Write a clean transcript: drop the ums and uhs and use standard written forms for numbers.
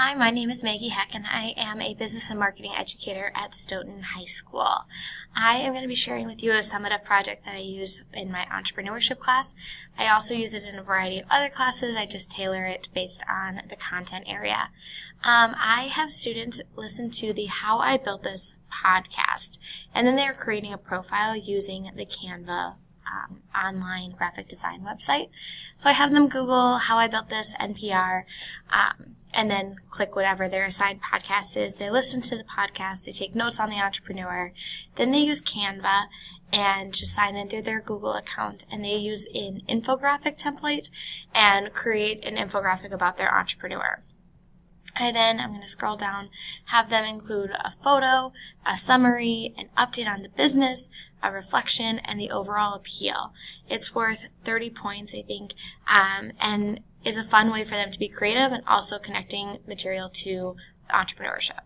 Hi, my name is Maggie Heck, and I am a business and marketing educator at Stoughton High School. I am going to be sharing with you a Summative project that I use in my Entrepreneurship class. I also use it in a variety of other classes. I just tailor it based on the content area. I have students listen to the How I Built This podcast, and then they're creating a profile using the Canva online graphic design website. So I have them Google How I Built This NPR, and then click whatever their assigned podcast is. They listen to the podcast, they take notes on the entrepreneur, then they use Canva and just sign in through their Google account, and they use an infographic template and create an infographic about their entrepreneur. I'm going to scroll down, have them include a photo, a summary, an update on the business, a reflection, and the overall appeal. It's worth 30 points, I think, and is a fun way for them to be creative and also connecting material to entrepreneurship.